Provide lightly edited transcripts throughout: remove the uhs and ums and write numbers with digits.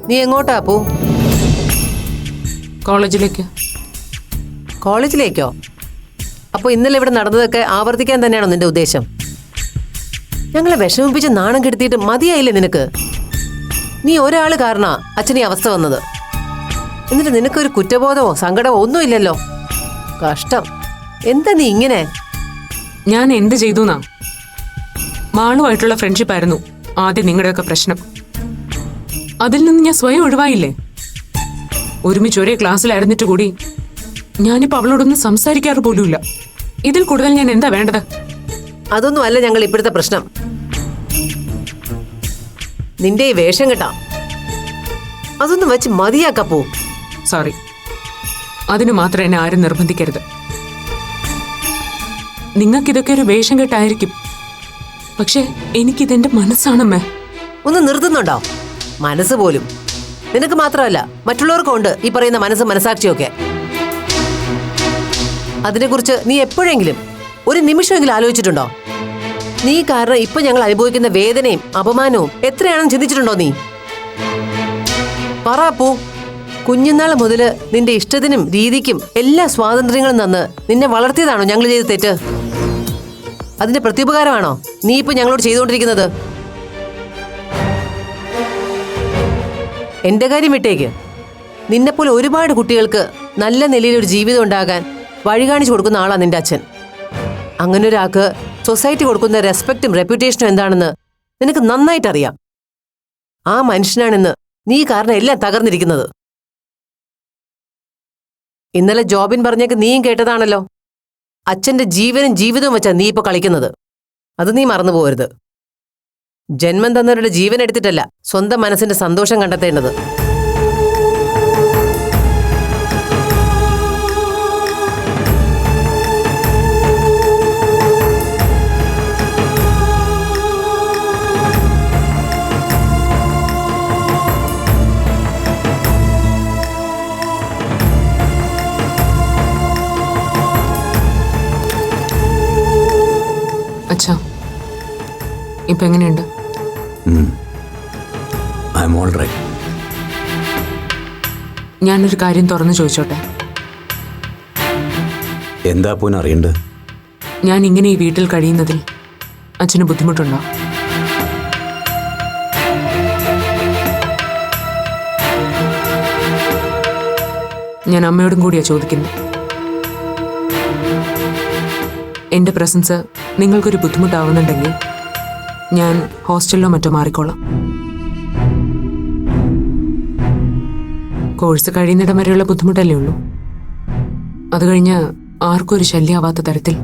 നീ എങ്ങോട്ടാ അപ്പു? കോളേജിലേക്ക്. കോളേജിലേക്കോ? അപ്പൊ ഇന്നലെ ഇവിടെ നടന്നതൊക്കെ ആവർത്തിക്കാൻ തന്നെയാണോ നിന്റെ ഉദ്ദേശം? ഞങ്ങളെ വിഷമിപ്പിച്ച് നാണം കെടുത്തിയിട്ട് മതിയായില്ലേ നിനക്ക്? നീ ഒരാള് കാരണാ അച്ഛനീ അവസ്ഥ വന്നത്. എന്നിട്ട് നിനക്കൊരു കുറ്റബോധമോ സങ്കടമോ ഒന്നുമില്ലല്ലോ. കഷ്ടം. എന്താ നീ ഇങ്ങനെ? ഞാൻ എന്ത് ചെയ്തു എന്നാ? മാളുമായിട്ടുള്ള ഫ്രണ്ട്ഷിപ്പ് ആയിരുന്നു ആദ്യം നിങ്ങളുടെയൊക്കെ പ്രശ്നം. അതിൽ നിന്ന് ഞാൻ സ്വയം ഒഴിവായില്ലേ? ഒരുമിച്ച് ഒരേ ക്ലാസ്സിലായിരുന്നിട്ട് കൂടി ഞാനിപ്പോ അവളോടൊന്നും സംസാരിക്കാറ് പോലുമില്ല. ഇതിൽ കൂടുതൽ ഞാൻ എന്താ വേണ്ടത്? അതൊന്നും അല്ല ഞങ്ങൾ ഇപ്പോഴത്തെ പ്രശ്നം. നിന്റെ ഈ വേഷം കെട്ടാ അതൊന്നും വെച്ച് മതിയാക്കപ്പോ. സോറി, അതിനു മാത്രം എന്നെ ആരും നിർബന്ധിക്കരുത്. നിങ്ങൾക്കിതൊക്കെ ഒരു വേഷം കെട്ടായിരിക്കും, പക്ഷെ എനിക്കിതെന്റെ മനസ്സാണമ്മേ. ഒന്ന് നിർത്തുന്നുണ്ടോ? മനസ്സ് പോലും നിനക്ക് മാത്രമല്ല മറ്റുള്ളവർക്കും ഉണ്ട് ഈ പറയുന്ന മനസ്സും മനസാക്ഷിയൊക്കെ. അതിനെക്കുറിച്ച് നീ എപ്പോഴെങ്കിലും ഒരു നിമിഷമെങ്കിലും ആലോചിച്ചിട്ടുണ്ടോ? നീ കാരണം ഇപ്പൊ ഞങ്ങൾ അനുഭവിക്കുന്ന വേദനയും അപമാനവും എത്രയാണെന്ന് ചിന്തിച്ചിട്ടുണ്ടോ നീ? പറ പോ. കുഞ്ഞുനാൾ മുതല് നിന്റെ ഇഷ്ടത്തിനും രീതിക്കും എല്ലാ സ്വാതന്ത്ര്യങ്ങളും തന്ന് നിന്നെ വളർത്തിയതാണോ ഞങ്ങൾ ചെയ്ത തെറ്റ്? അതിന്റെ പ്രത്യുപകാരമാണോ നീ ഇപ്പൊ ഞങ്ങളോട് ചെയ്തുകൊണ്ടിരിക്കുന്നത്? എന്റെ കാര്യം വിട്ടേക്ക്. നിന്നെപ്പോലെ ഒരുപാട് കുട്ടികൾക്ക് നല്ല നിലയിലൊരു ജീവിതം ഉണ്ടാകാൻ വഴി കാണിച്ചു കൊടുക്കുന്ന ആളാ നിന്റെ അച്ഛൻ. അങ്ങനെ ഒരാൾക്ക് സൊസൈറ്റി കൊടുക്കുന്ന റെസ്പെക്റ്റും റെപ്യൂട്ടേഷനും എന്താണെന്ന് നിനക്ക് നന്നായിട്ട് അറിയാം. ആ മനുഷ്യനാണെന്ന് നീ കാരണം എല്ലാം തകർന്നിരിക്കുന്നത്. ഇന്നലെ ജോബിൻ പറഞ്ഞേക്ക് നീയും കേട്ടതാണല്ലോ. അച്ഛന്റെ ജീവനും ജീവിതവും വെച്ചാ നീ ഇപ്പൊ കളിക്കുന്നത്. അത് നീ മറന്നു പോകരുത്. ജന്മം തന്നവരുടെ ജീവൻ എടുത്തിട്ടല്ല സ്വന്തം മനസ്സിന്റെ സന്തോഷം കണ്ടെത്തേണ്ടത്. അച്ഛാ, ഇപ്പൊ എങ്ങനെയുണ്ട്? ഞാനൊരു കാര്യം തുറന്നു ചോദിച്ചോട്ടെ? എന്താ പോലും അറിയണ്ട്? ഞാൻ ഇങ്ങനെ ഈ വീട്ടിൽ കഴിയുന്നതിൽ അച്ഛന് ബുദ്ധിമുട്ടുണ്ടോ? ഞാൻ അമ്മയോടും കൂടിയാ ചോദിക്കുന്നത്. എന്റെ പ്രസൻസ് നിങ്ങൾക്കൊരു ബുദ്ധിമുട്ടാവുന്നുണ്ടെങ്കിൽ ഞാൻ ഹോസ്റ്റലിലോ മറ്റോ മാറിക്കോളാം. കോഴ്സ് കഴിയുന്നിടം വരെയുള്ള ബുദ്ധിമുട്ടല്ലേ ഉള്ളൂ. അത് കഴിഞ്ഞ് ആർക്കും ഒരു ശല്യമാവാത്ത തരത്തിൽ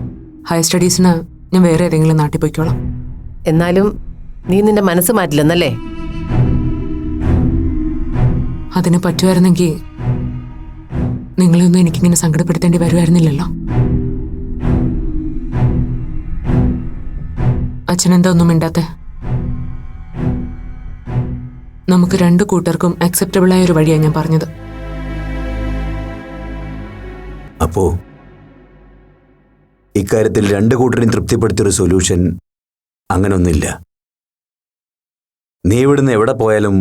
ഹയർ സ്റ്റഡീസിന് ഞാൻ വേറെ ഏതെങ്കിലും നാട്ടിൽ പോയിക്കോളാം. എന്നാലും നീ നിന്റെ മനസ്സ് മാറ്റില്ലെന്നല്ലേ? അതിന് പറ്റുമായിരുന്നെങ്കിൽ നിങ്ങളെയൊന്നും എനിക്കിങ്ങനെ സങ്കടപ്പെടുത്തേണ്ടി വരുമായിരുന്നില്ലല്ലോ. അച്ഛനെന്താ ഒന്നും മിണ്ടാത്തെ? നമുക്ക് രണ്ടു കൂട്ടർക്കും അക്സെപ്റ്റബിളായ ഒരു വഴിയാണ് ഞാൻ പറഞ്ഞത്. അപ്പോ ഇക്കാര്യത്തിൽ രണ്ടു കൂട്ടരെയും തൃപ്തിപ്പെടുത്തിയൊരു സൊല്യൂഷൻ അങ്ങനൊന്നില്ല. നീ ഇവിടുന്ന് എവിടെ പോയാലും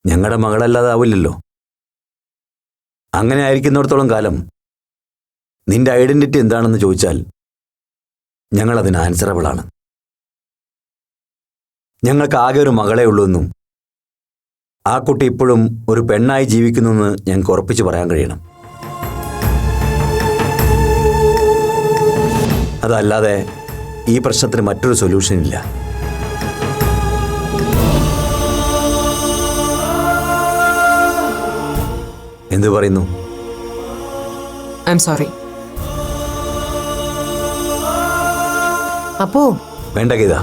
ഞങ്ങളുടെ മകളല്ലാതാവില്ലല്ലോ. അങ്ങനെ ആയിരിക്കുന്നിടത്തോളം കാലം നിന്റെ ഐഡന്റിറ്റി എന്താണെന്ന് ചോദിച്ചാൽ ഞങ്ങൾ അതിന് ആൻസറബിളാണ്. ഞങ്ങൾക്ക് ആകെ ഒരു മകളെ ഉള്ളൂവെന്നും ആ കുട്ടി ഇപ്പോഴും ഒരു പെണ്ണായി ജീവിക്കുന്നുവെന്ന് ഞങ്ങൾക്ക് ഉറപ്പിച്ച് പറയാൻ കഴിയണം. അതല്ലാതെ ഈ പ്രശ്നത്തിന് മറ്റൊരു സൊല്യൂഷൻ ഇല്ല. എന്തു പറയുന്നു? I am sorry. അപ്പോ വേണ്ട ഗീത.